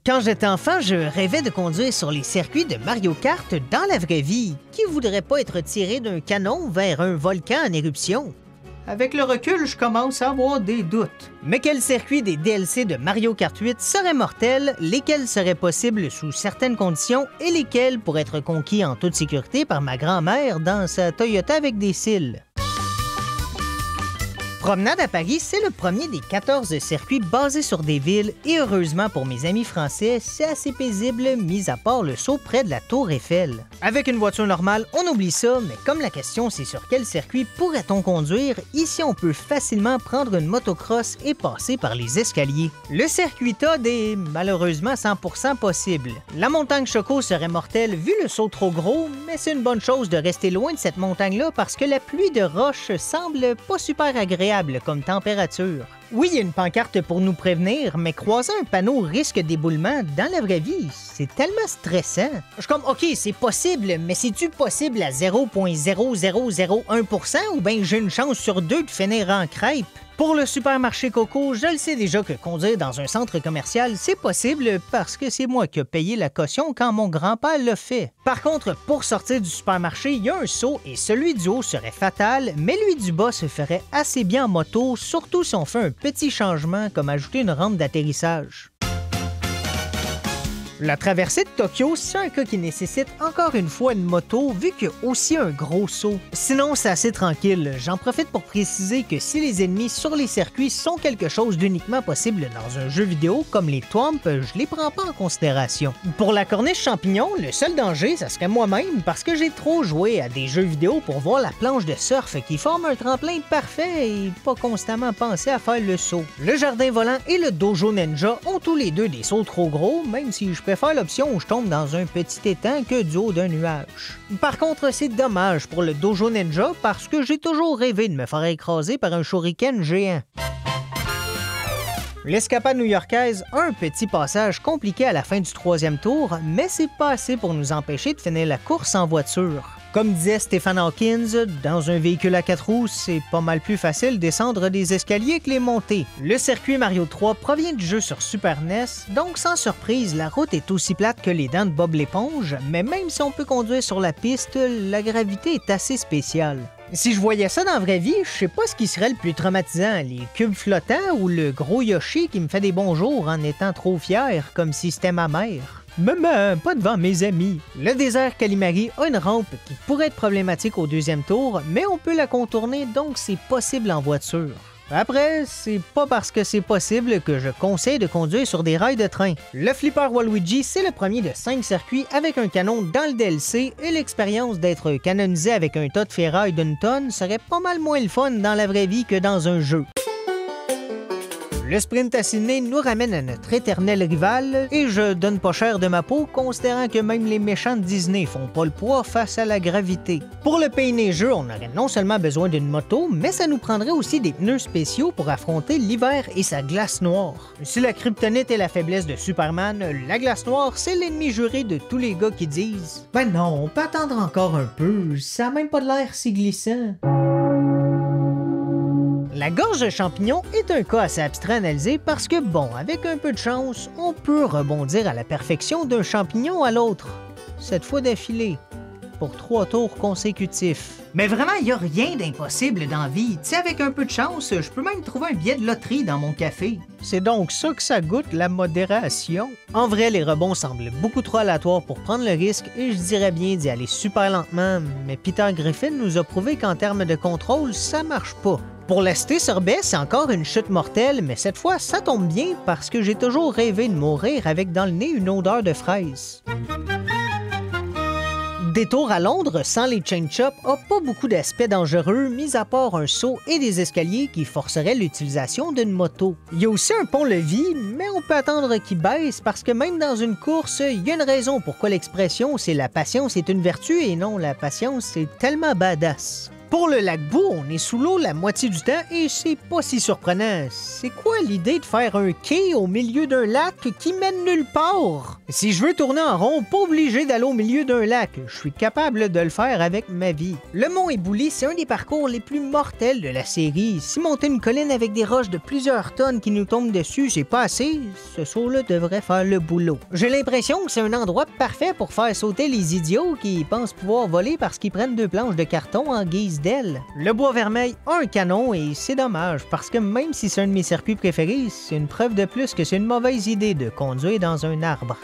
Quand j'étais enfant, je rêvais de conduire sur les circuits de Mario Kart dans la vraie vie. Qui voudrait pas être tiré d'un canon vers un volcan en éruption? Avec le recul, je commence à avoir des doutes. Mais quel circuit des DLC de Mario Kart 8 seraient mortels, lesquels seraient possibles sous certaines conditions et lesquels pourraient être conquis en toute sécurité par ma grand-mère dans sa Toyota avec des cils? Promenade à Paris, c'est le premier des 14 circuits basés sur des villes et heureusement pour mes amis français, c'est assez paisible mis à part le saut près de la Tour Eiffel. Avec une voiture normale, on oublie ça, mais comme la question c'est sur quel circuit pourrait-on conduire, ici on peut facilement prendre une motocross et passer par les escaliers. Le circuit Todd est malheureusement 100% possible. La montagne Choco serait mortelle vu le saut trop gros, mais c'est une bonne chose de rester loin de cette montagne-là parce que la pluie de roche semble pas super agréable comme température. Oui, il y a une pancarte pour nous prévenir, mais croiser un panneau risque d'éboulement dans la vraie vie, c'est tellement stressant. Je suis comme, OK, c'est possible, mais c'est-tu possible à 0,0001% ou bien j'ai une chance sur deux de finir en crêpe? Pour le supermarché Coco, je le sais déjà que conduire dans un centre commercial, c'est possible parce que c'est moi qui ai payé la caution quand mon grand-père l'a fait. Par contre, pour sortir du supermarché, il y a un saut et celui du haut serait fatal, mais lui du bas se ferait assez bien en moto, surtout si on fait un petit changement comme ajouter une rampe d'atterrissage. La traversée de Tokyo, c'est un cas qui nécessite encore une fois une moto, vu qu'il y a aussi un gros saut. Sinon, c'est assez tranquille. J'en profite pour préciser que si les ennemis sur les circuits sont quelque chose d'uniquement possible dans un jeu vidéo, comme les Thwomp, je les prends pas en considération. Pour la corniche champignon, le seul danger, ça serait moi-même, parce que j'ai trop joué à des jeux vidéo pour voir la planche de surf qui forme un tremplin parfait et pas constamment penser à faire le saut. Le jardin volant et le dojo ninja ont tous les deux des sauts trop gros, même si je préfère l'option où je tombe dans un petit étang que du haut d'un nuage. Par contre, c'est dommage pour le dojo ninja parce que j'ai toujours rêvé de me faire écraser par un shuriken géant. L'escapade new-yorkaise a un petit passage compliqué à la fin du 3e tour, mais c'est pas assez pour nous empêcher de finir la course en voiture. Comme disait Stephen Hawkins, dans un véhicule à 4 roues, c'est pas mal plus facile descendre des escaliers que les monter. Le circuit Mario 3 provient du jeu sur Super NES, donc sans surprise, la route est aussi plate que les dents de Bob l'éponge, mais même si on peut conduire sur la piste, la gravité est assez spéciale. Si je voyais ça dans la vraie vie, je sais pas ce qui serait le plus traumatisant, les cubes flottants ou le gros Yoshi qui me fait des bonjours en étant trop fier, comme si c'était ma mère. Maman, pas devant mes amis. Le désert Kalimari a une rampe qui pourrait être problématique au 2e tour, mais on peut la contourner, donc c'est possible en voiture. Après, c'est pas parce que c'est possible que je conseille de conduire sur des rails de train. Le Flipper Waluigi, c'est le premier de 5 circuits avec un canon dans le DLC et l'expérience d'être canonisé avec un tas de ferraille d'une tonne serait pas mal moins le fun dans la vraie vie que dans un jeu. Le sprint à Sydney nous ramène à notre éternel rival et je donne pas cher de ma peau considérant que même les méchants de Disney font pas le poids face à la gravité. Pour le pays neigeux, on aurait non seulement besoin d'une moto, mais ça nous prendrait aussi des pneus spéciaux pour affronter l'hiver et sa glace noire. Si la kryptonite est la faiblesse de Superman, la glace noire, c'est l'ennemi juré de tous les gars qui disent « Ben non, on peut attendre encore un peu, ça a même pas de l'air si glissant. » La gorge champignon est un cas assez abstrait à analyser parce que, bon, avec un peu de chance, on peut rebondir à la perfection d'un champignon à l'autre. Cette fois d'affilée, pour 3 tours consécutifs. Mais vraiment, il n'y a rien d'impossible dans la vie. Tu sais, avec un peu de chance, je peux même trouver un billet de loterie dans mon café. C'est donc ça que ça goûte, la modération. En vrai, les rebonds semblent beaucoup trop aléatoires pour prendre le risque et je dirais bien d'y aller super lentement, mais Peter Griffin nous a prouvé qu'en termes de contrôle, ça marche pas. Pour la cité sorbet, c'est encore une chute mortelle, mais cette fois, ça tombe bien parce que j'ai toujours rêvé de mourir avec dans le nez une odeur de fraise. Détour à Londres sans les chain chops a pas beaucoup d'aspects dangereux, mis à part un saut et des escaliers qui forceraient l'utilisation d'une moto. Il y a aussi un pont-levis, mais on peut attendre qu'il baisse parce que même dans une course, il y a une raison pourquoi l'expression c'est la patience est une vertu et non la patience c'est tellement badass. Pour le lac Bou, on est sous l'eau la moitié du temps et c'est pas si surprenant. C'est quoi l'idée de faire un quai au milieu d'un lac qui mène nulle part? Si je veux tourner en rond, pas obligé d'aller au milieu d'un lac. Je suis capable de le faire avec ma vie. Le mont Ebouli, c'est un des parcours les plus mortels de la série. Si monter une colline avec des roches de plusieurs tonnes qui nous tombent dessus, c'est pas assez, ce saut-là devrait faire le boulot. J'ai l'impression que c'est un endroit parfait pour faire sauter les idiots qui pensent pouvoir voler parce qu'ils prennent 2 planches de carton en guise d'ailes. Le bois vermeil a un canon et c'est dommage parce que même si c'est un de mes circuits préférés, c'est une preuve de plus que c'est une mauvaise idée de conduire dans un arbre.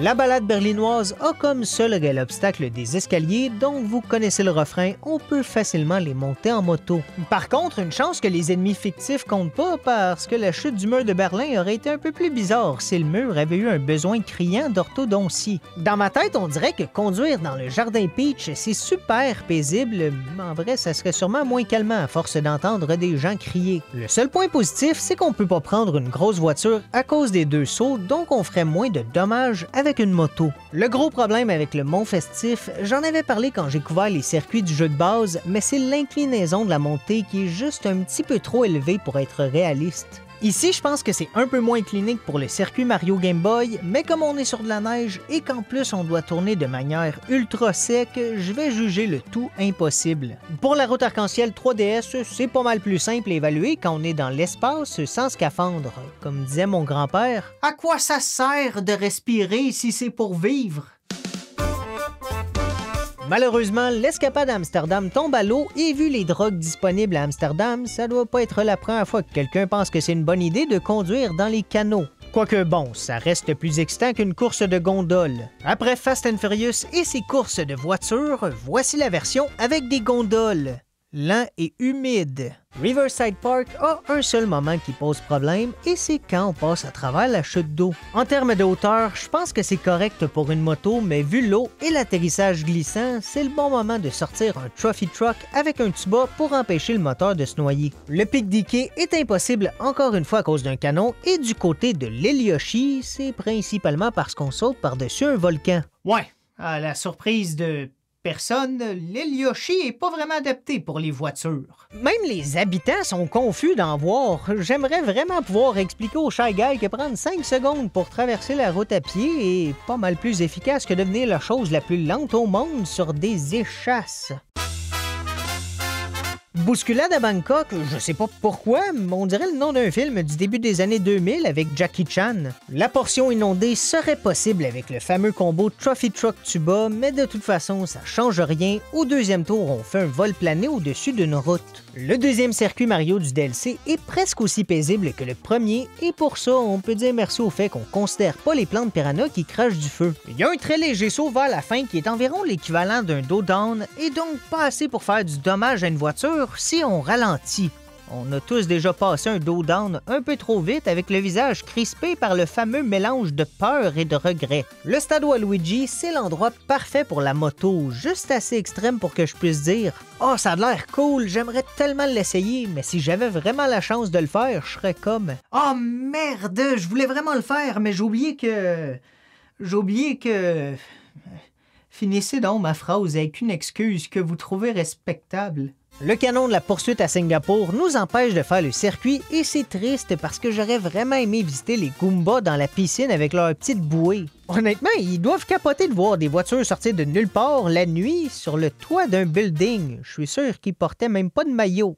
La balade berlinoise a comme seul réel obstacle des escaliers, donc vous connaissez le refrain, on peut facilement les monter en moto. Par contre, une chance que les ennemis fictifs comptent pas parce que la chute du mur de Berlin aurait été un peu plus bizarre si le mur avait eu un besoin criant d'orthodontie. Dans ma tête, on dirait que conduire dans le jardin Peach, c'est super paisible, mais en vrai, ça serait sûrement moins calmant à force d'entendre des gens crier. Le seul point positif, c'est qu'on peut pas prendre une grosse voiture à cause des 2 sauts, donc on ferait moins de dommages avec une moto. Le gros problème avec le mont festif, j'en avais parlé quand j'ai couvert les circuits du jeu de base, mais c'est l'inclinaison de la montée qui est juste un petit peu trop élevée pour être réaliste. Ici, je pense que c'est un peu moins clinique pour le circuit Mario Game Boy, mais comme on est sur de la neige et qu'en plus on doit tourner de manière ultra sec, je vais juger le tout impossible. Pour la route arc-en-ciel 3DS, c'est pas mal plus simple à évaluer quand on est dans l'espace sans scaphandre. Comme disait mon grand-père, « À quoi ça sert de respirer si c'est pour vivre? » Malheureusement, l'escapade à Amsterdam tombe à l'eau et vu les drogues disponibles à Amsterdam, ça doit pas être la première fois que quelqu'un pense que c'est une bonne idée de conduire dans les canaux. Quoique bon, ça reste plus excitant qu'une course de gondole. Après Fast and Furious et ses courses de voitures, voici la version avec des gondoles. Lent et humide. Riverside Park a un seul moment qui pose problème et c'est quand on passe à travers la chute d'eau. En termes de hauteur, je pense que c'est correct pour une moto, mais vu l'eau et l'atterrissage glissant, c'est le bon moment de sortir un trophy truck avec un tuba pour empêcher le moteur de se noyer. Le pic d'Ike est impossible encore une fois à cause d'un canon et du côté de l'île Yoshi, c'est principalement parce qu'on saute par-dessus un volcan. Ouais, à la surprise de personne, l'île Yoshi est pas vraiment adaptée pour les voitures. Même les habitants sont confus d'en voir. J'aimerais vraiment pouvoir expliquer au Shy Guy que prendre 5 secondes pour traverser la route à pied est pas mal plus efficace que devenir la chose la plus lente au monde sur des échasses. Bousculade à Bangkok, je sais pas pourquoi, mais on dirait le nom d'un film du début des années 2000 avec Jackie Chan. La portion inondée serait possible avec le fameux combo Trophy Truck Tuba, mais de toute façon, ça change rien. Au deuxième tour, on fait un vol plané au-dessus d'une route. Le deuxième circuit Mario du DLC est presque aussi paisible que le premier, et pour ça, on peut dire merci au fait qu'on considère pas les plantes piranha qui crachent du feu. Il y a un très léger saut vers la fin qui est environ l'équivalent d'un dos down, et donc pas assez pour faire du dommage à une voiture si on ralentit. On a tous déjà passé un dos down un peu trop vite avec le visage crispé par le fameux mélange de peur et de regret. Le stade Waluigi, c'est l'endroit parfait pour la moto, juste assez extrême pour que je puisse dire « Oh, ça a l'air cool, j'aimerais tellement l'essayer, mais si j'avais vraiment la chance de le faire, je serais comme « Oh merde, je voulais vraiment le faire, mais j'ai oublié que... Finissez donc ma phrase avec une excuse que vous trouvez respectable. » Le canon de la poursuite à Singapour nous empêche de faire le circuit et c'est triste parce que j'aurais vraiment aimé visiter les Goombas dans la piscine avec leur petite bouée. Honnêtement, ils doivent capoter de voir des voitures sortir de nulle part la nuit sur le toit d'un building. Je suis sûr qu'ils portaient même pas de maillot.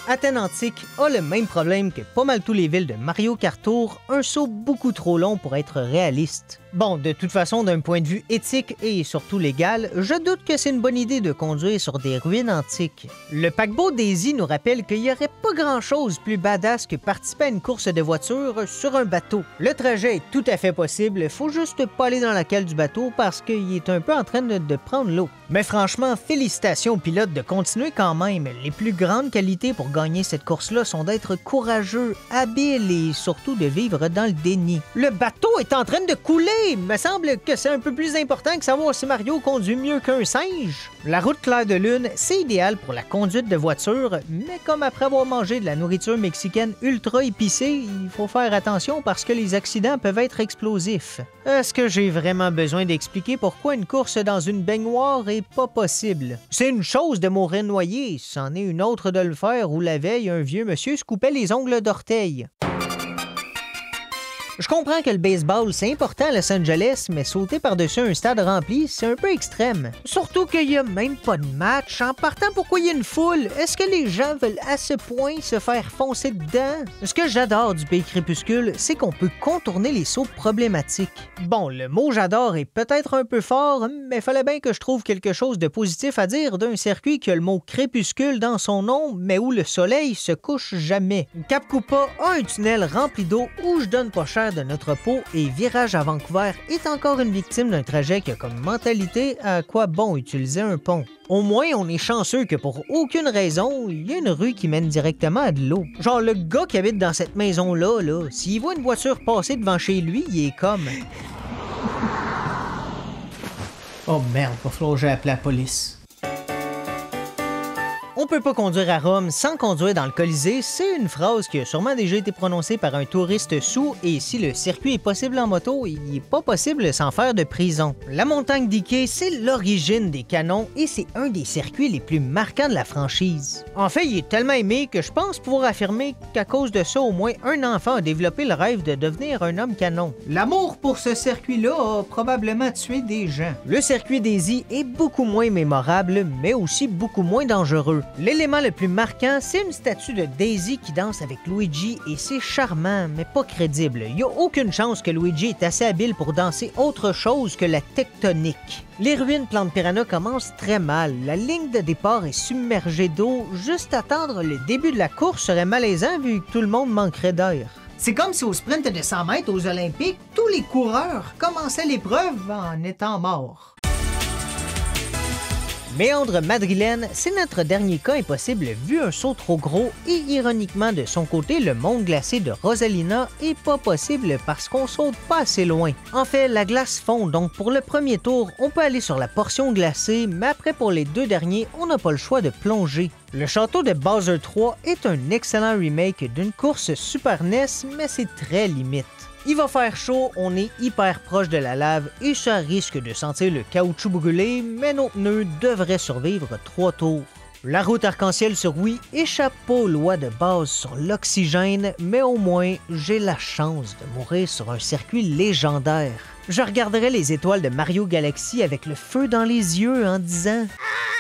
Athènes Antique a le même problème que pas mal tous les villes de Mario Kart Tour, un saut beaucoup trop long pour être réaliste. Bon, de toute façon, d'un point de vue éthique et surtout légal, je doute que c'est une bonne idée de conduire sur des ruines antiques. Le paquebot Daisy nous rappelle qu'il n'y aurait pas grand-chose plus badass que participer à une course de voiture sur un bateau. Le trajet est tout à fait possible, faut juste pas aller dans la cale du bateau parce qu'il est un peu en train de prendre l'eau. Mais franchement, félicitations aux pilotes de continuer quand même. Les plus grandes qualités pour gagner cette course-là sont d'être courageux, habiles et surtout de vivre dans le déni. Le bateau est en train de couler! Il me semble que c'est un peu plus important que savoir si Mario conduit mieux qu'un singe. La route claire de lune, c'est idéal pour la conduite de voiture, mais comme après avoir mangé de la nourriture mexicaine ultra épicée, il faut faire attention parce que les accidents peuvent être explosifs. Est-ce que j'ai vraiment besoin d'expliquer pourquoi une course dans une baignoire est pas possible? C'est une chose de mourir noyé, c'en est une autre de le faire où la veille, un vieux monsieur se coupait les ongles d'orteil. Je comprends que le baseball c'est important à Los Angeles, mais sauter par-dessus un stade rempli, c'est un peu extrême. Surtout qu'il y a même pas de match. En partant, pourquoi il y a une foule? Est-ce que les gens veulent à ce point se faire foncer dedans? Ce que j'adore du Pays Crépuscule, c'est qu'on peut contourner les sauts problématiques. Bon, le mot j'adore est peut-être un peu fort, mais fallait bien que je trouve quelque chose de positif à dire d'un circuit qui a le mot crépuscule dans son nom, mais où le soleil se couche jamais. Cap Koopa a un tunnel rempli d'eau où je donne pas cher de notre peau et Virage à Vancouver est encore une victime d'un trajet qui a comme mentalité à quoi bon utiliser un pont. Au moins, on est chanceux que pour aucune raison, il y a une rue qui mène directement à de l'eau. Genre, le gars qui habite dans cette maison-là, s'il voit une voiture passer devant chez lui, il est comme... Oh merde, va falloir que j'appelle la police. On peut pas conduire à Rome sans conduire dans le Colisée, c'est une phrase qui a sûrement déjà été prononcée par un touriste saoul et si le circuit est possible en moto, il est pas possible sans faire de prison. La montagne d'Ikea, c'est l'origine des canons et c'est un des circuits les plus marquants de la franchise. En fait, il est tellement aimé que je pense pouvoir affirmer qu'à cause de ça, au moins un enfant a développé le rêve de devenir un homme canon. L'amour pour ce circuit-là a probablement tué des gens. Le circuit Daisy est beaucoup moins mémorable, mais aussi beaucoup moins dangereux. L'élément le plus marquant, c'est une statue de Daisy qui danse avec Luigi et c'est charmant, mais pas crédible. Il n'y a aucune chance que Luigi est assez habile pour danser autre chose que la tectonique. Les ruines Plante Piranha commencent très mal. La ligne de départ est submergée d'eau. Juste attendre le début de la course serait malaisant vu que tout le monde manquerait d'air. C'est comme si au sprint de 100 mètres aux Olympiques, tous les coureurs commençaient l'épreuve en étant morts. Méandre madrilène, c'est notre dernier cas impossible vu un saut trop gros et ironiquement de son côté, le monde glacé de Rosalina est pas possible parce qu'on saute pas assez loin. En fait, la glace fond, donc pour le premier tour, on peut aller sur la portion glacée, mais après pour les deux derniers, on n'a pas le choix de plonger. Le château de Bowser 3 est un excellent remake d'une course Super NES, mais c'est très limite. Il va faire chaud, on est hyper proche de la lave et ça risque de sentir le caoutchouc brûlé, mais nos pneus devraient survivre 3 tours. La route arc-en-ciel sur Wii échappe pas aux lois de base sur l'oxygène, mais au moins j'ai la chance de mourir sur un circuit légendaire. Je regarderai les étoiles de Mario Galaxy avec le feu dans les yeux en disant «